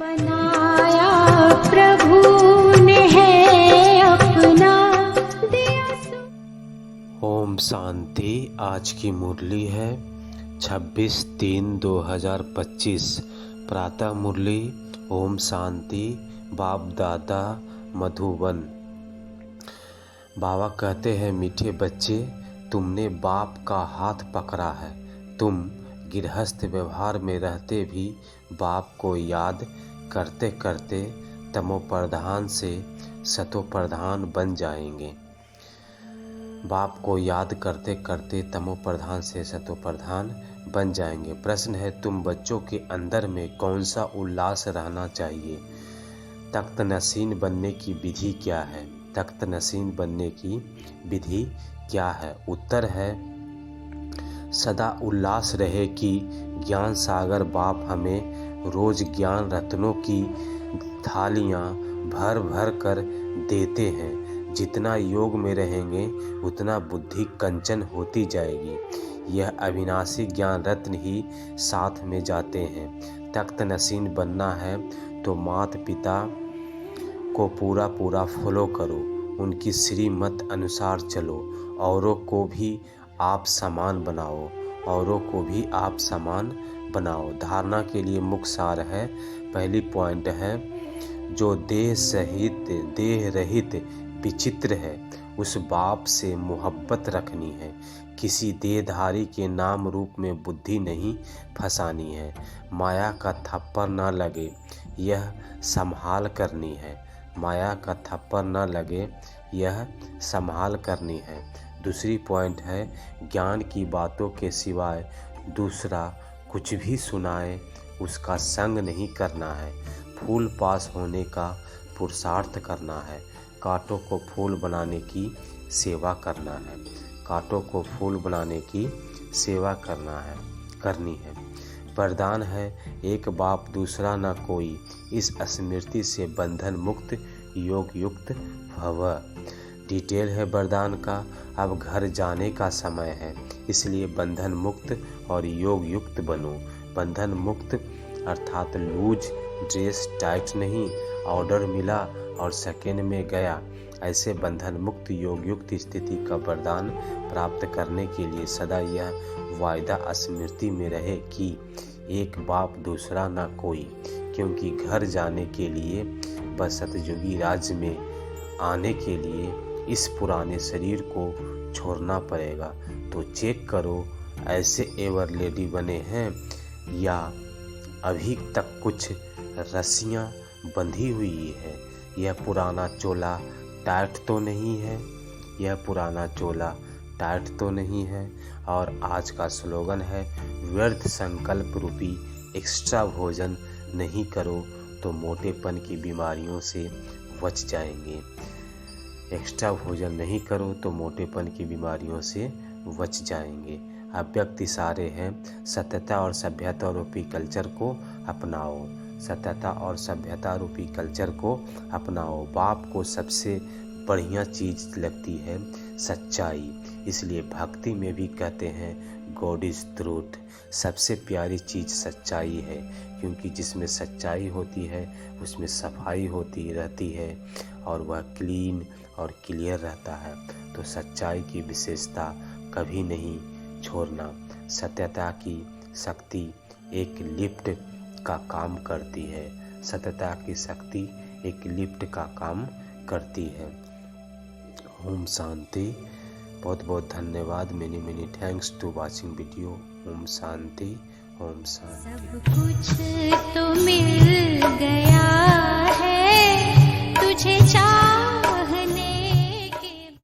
बनाया प्रभु ने है अपना दिया। ओम शांति। आज की मुरली है 26/3/2025। प्रातः मुरली। ओम शांति। बाप दादा मधुबन। बाबा कहते हैं, मीठे बच्चे, तुमने बाप का हाथ पकड़ा है। तुम गृहस्थ व्यवहार में रहते भी बाप को याद करते करते तमोप्रधान से सतोप्रधान बन जाएंगे। बाप को याद करते करते तमोप्रधान से सतोप्रधान बन जाएंगे। प्रश्न है, तुम बच्चों के अंदर में कौन सा उल्लास रहना चाहिए? तख्त नशीन बनने की विधि क्या है? तख्त नशीन बनने की विधि क्या है? उत्तर है, सदा उल्लास रहे कि ज्ञान सागर बाप हमें रोज ज्ञान रत्नों की थालियाँ भर भर कर देते हैं। जितना योग में रहेंगे उतना बुद्धि कंचन होती जाएगी। यह अविनाशी ज्ञान रत्न ही साथ में जाते हैं। तख्त नशीन बनना है तो माता पिता को पूरा पूरा फॉलो करो, उनकी श्रीमत अनुसार चलो, औरों को भी आप समान बनाओ, औरों को भी आप समान बनाओ। धारणा के लिए मुख्य सार है। पहली पॉइंट है, जो देह सहित देह रहित विचित्र है उस बाप से मोहब्बत रखनी है। किसी देहधारी के नाम रूप में बुद्धि नहीं फंसानी है। माया का थप्पड़ न लगे यह संभाल करनी है। माया का थप्पड़ न लगे यह संभाल करनी है। दूसरी पॉइंट है, ज्ञान की बातों के सिवाय दूसरा कुछ भी सुनाए उसका संग नहीं करना है। फूल पास होने का पुरुषार्थ करना है। कांटों को फूल बनाने की सेवा करना है। कांटों को फूल बनाने की सेवा करनी है। वरदान है, एक बाप दूसरा न कोई, इस स्मृति से बंधन मुक्त योग युक्त भव। डिटेल है वरदान का। अब घर जाने का समय है, इसलिए बंधन मुक्त और योग युक्त बनो। बंधन मुक्त अर्थात लूज ड्रेस टाइट नहीं, ऑर्डर मिला और सेकेंड में गया, ऐसे बंधन मुक्त योग युक्त स्थिति का वरदान प्राप्त करने के लिए सदा यह वायदा स्मृति में रहे कि एक बाप दूसरा ना कोई। क्योंकि घर जाने के लिए व सतयुगी राज्य में आने के लिए इस पुराने शरीर को छोड़ना पड़ेगा। तो चेक करो, ऐसे एवर लेडी बने हैं या अभी तक कुछ रस्सियाँ बंधी हुई है। यह पुराना चोला टाइट तो नहीं है। यह पुराना चोला टाइट तो नहीं है। और आज का स्लोगन है, व्यर्थ संकल्प रूपी एक्स्ट्रा भोजन नहीं करो तो मोटेपन की बीमारियों से बच जाएंगे। एक्स्ट्रा भोजन नहीं करो तो मोटेपन की बीमारियों से बच जाएंगे। अव्यक्त इशारे हैं, सत्यता और सभ्यता रूपी कल्चर को अपनाओ। सत्यता और सभ्यता रूपी कल्चर को अपनाओ। बाप को सबसे बढ़िया चीज़ लगती है सच्चाई, इसलिए भक्ति में भी कहते हैं गॉड इज ट्रूथ। सबसे प्यारी चीज़ सच्चाई है, क्योंकि जिसमें सच्चाई होती है उसमें सफाई होती रहती है और वह क्लीन और क्लियर रहता है। तो सच्चाई की विशेषता कभी नहीं छोड़ना। सत्यता की शक्ति एक लिफ्ट का काम करती है। सत्यता की शक्ति एक लिफ्ट का काम करती है। ओम शांति। बहुत बहुत धन्यवाद। Many thanks to watching video. ओम शांति। ओम शांति। सब कुछ तो मिल गया।